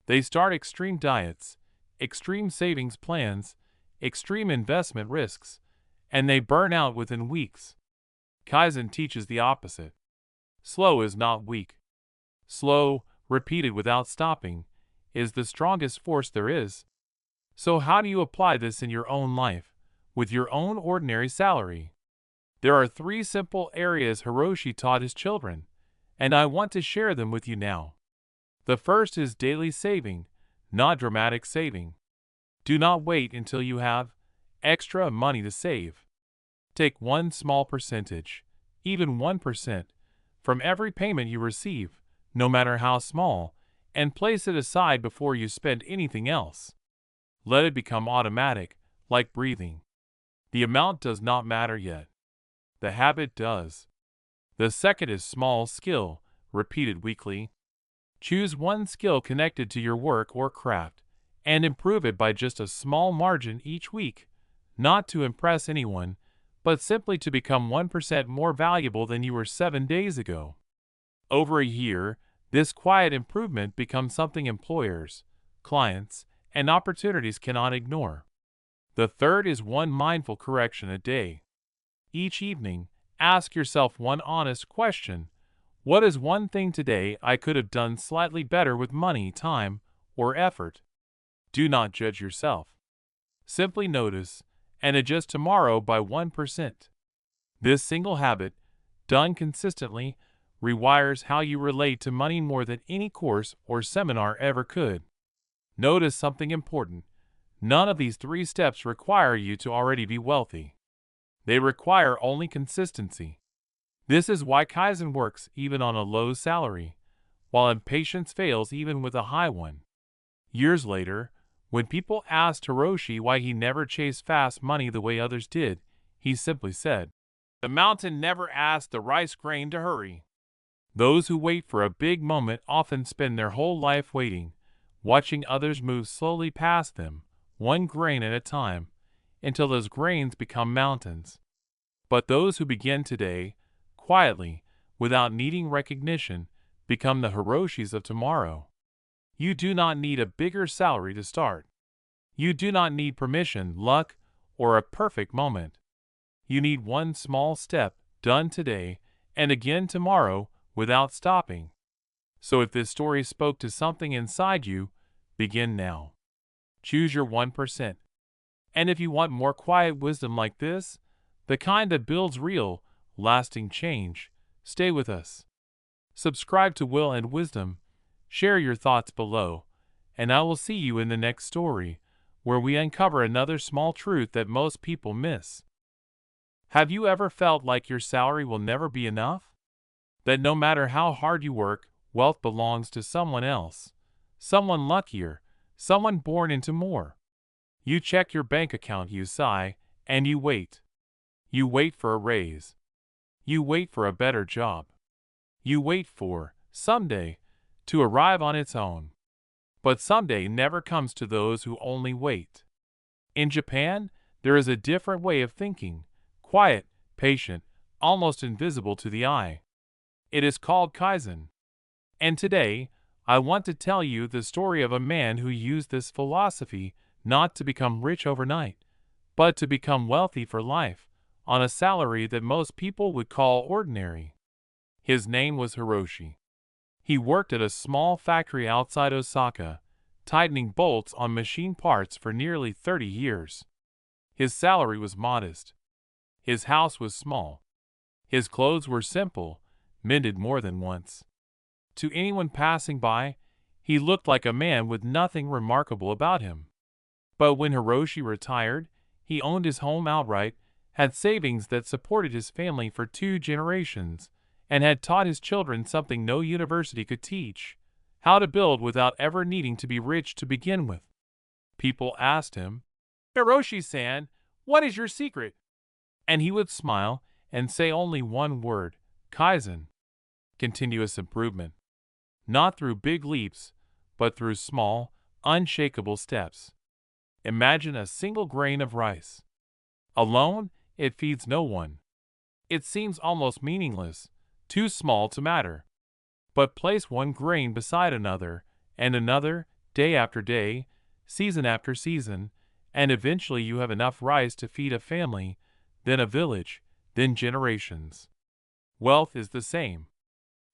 They start extreme diets, extreme savings plans, extreme investment risks, and they burn out within weeks. Kaizen teaches the opposite. Slow is not weak. Slow, repeated without stopping, is the strongest force there is. So how do you apply this in your own life, with your own ordinary salary? There are 3 simple areas Hiroshi taught his children, and I want to share them with you now. The first is daily saving, not dramatic saving. Do not wait until you have extra money to save. Take one small percentage, even 1%, from every payment you receive, no matter how small, and place it aside before you spend anything else. Let it become automatic, like breathing. The amount does not matter yet. The habit does. The second is small skill, repeated weekly. Choose one skill connected to your work or craft, and improve it by just a small margin each week, not to impress anyone, but simply to become 1% more valuable than you were 7 days ago. Over a year, this quiet improvement becomes something employers, clients, and opportunities cannot ignore. The third is one mindful correction a day. Each evening, ask yourself one honest question. What is one thing today I could have done slightly better with money, time, or effort? Do not judge yourself. Simply notice and adjust tomorrow by 1%. This single habit, done consistently, rewires how you relate to money more than any course or seminar ever could. Notice something important. None of these 3 steps require you to already be wealthy. They require only consistency. This is why Kaizen works even on a low salary, while impatience fails even with a high one. Years later, when people asked Hiroshi why he never chased fast money the way others did, he simply said, "The mountain never asked the rice grain to hurry." Those who wait for a big moment often spend their whole life waiting, watching others move slowly past them, one grain at a time, until those grains become mountains. But those who begin today, quietly, without needing recognition, become the Hiroshis of tomorrow. You do not need a bigger salary to start. You do not need permission, luck, or a perfect moment. You need one small step, done today, and again tomorrow, without stopping. So if this story spoke to something inside you, begin now. Choose your 1%. And if you want more quiet wisdom like this, the kind that builds real, lasting change, stay with us. Subscribe to Will and Wisdom, share your thoughts below, and I will see you in the next story, where we uncover another small truth that most people miss. Have you ever felt like your salary will never be enough? That no matter how hard you work, wealth belongs to someone else, someone luckier, someone born into more. You check your bank account, you sigh, and you wait. You wait for a raise. You wait for a better job. You wait for, someday, to arrive on its own. But someday never comes to those who only wait. In Japan, there is a different way of thinking, quiet, patient, almost invisible to the eye. It is called Kaizen. And today, I want to tell you the story of a man who used this philosophy not to become rich overnight, but to become wealthy for life, on a salary that most people would call ordinary. His name was Hiroshi. He worked at a small factory outside Osaka, tightening bolts on machine parts for nearly 30 years. His salary was modest. His house was small. His clothes were simple, mended more than once. To anyone passing by, he looked like a man with nothing remarkable about him. But when Hiroshi retired, he owned his home outright, had savings that supported his family for 2 generations, and had taught his children something no university could teach: how to build without ever needing to be rich to begin with. People asked him, "Hiroshi-san, what is your secret?" And he would smile and say only one word: Kaizen. Continuous improvement. Not through big leaps, but through small, unshakable steps. Imagine a single grain of rice. Alone, it feeds no one. It seems almost meaningless, too small to matter. But place one grain beside another, and another, day after day, season after season, and eventually you have enough rice to feed a family, then a village, then generations. Wealth is the same.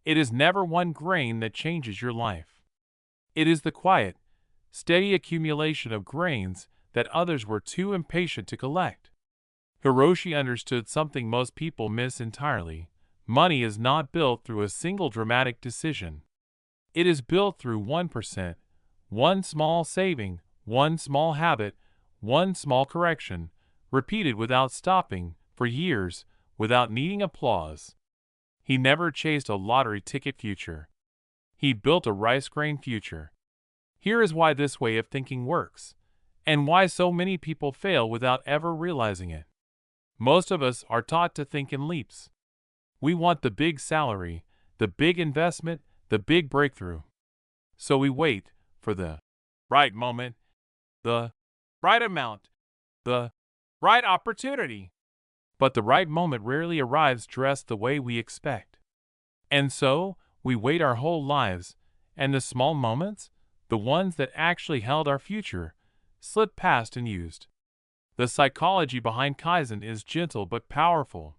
It is never one grain that changes your life. It is the quiet, steady accumulation of grains that others were too impatient to collect. Hiroshi understood something most people miss entirely. Money is not built through a single dramatic decision. It is built through 1%, one small saving, one small habit, one small correction, repeated without stopping, for years, without needing applause. He never chased a lottery ticket future. He built a rice grain future. Here is why this way of thinking works, and why so many people fail without ever realizing it. Most of us are taught to think in leaps. We want the big salary, the big investment, the big breakthrough. So we wait for the right moment, the right amount, the right opportunity. But the right moment rarely arrives dressed the way we expect. And so, we wait our whole lives, and the small moments, the ones that actually held our future, slip past unused. The psychology behind Kaizen is gentle but powerful.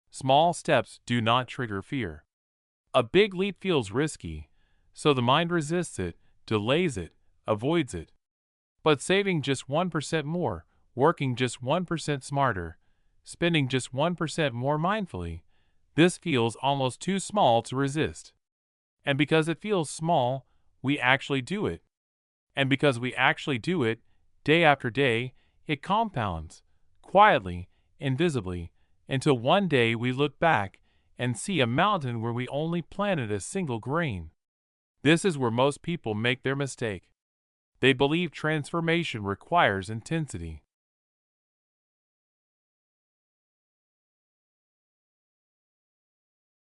Small steps do not trigger fear. A big leap feels risky, so the mind resists it, delays it, avoids it. But saving just 1% more, working just 1% smarter, spending just 1% more mindfully, this feels almost too small to resist. And because it feels small, we actually do it. And because we actually do it, day after day, it compounds, quietly, invisibly, until one day we look back and see a mountain where we only planted a single grain. This is where most people make their mistake. They believe transformation requires intensity.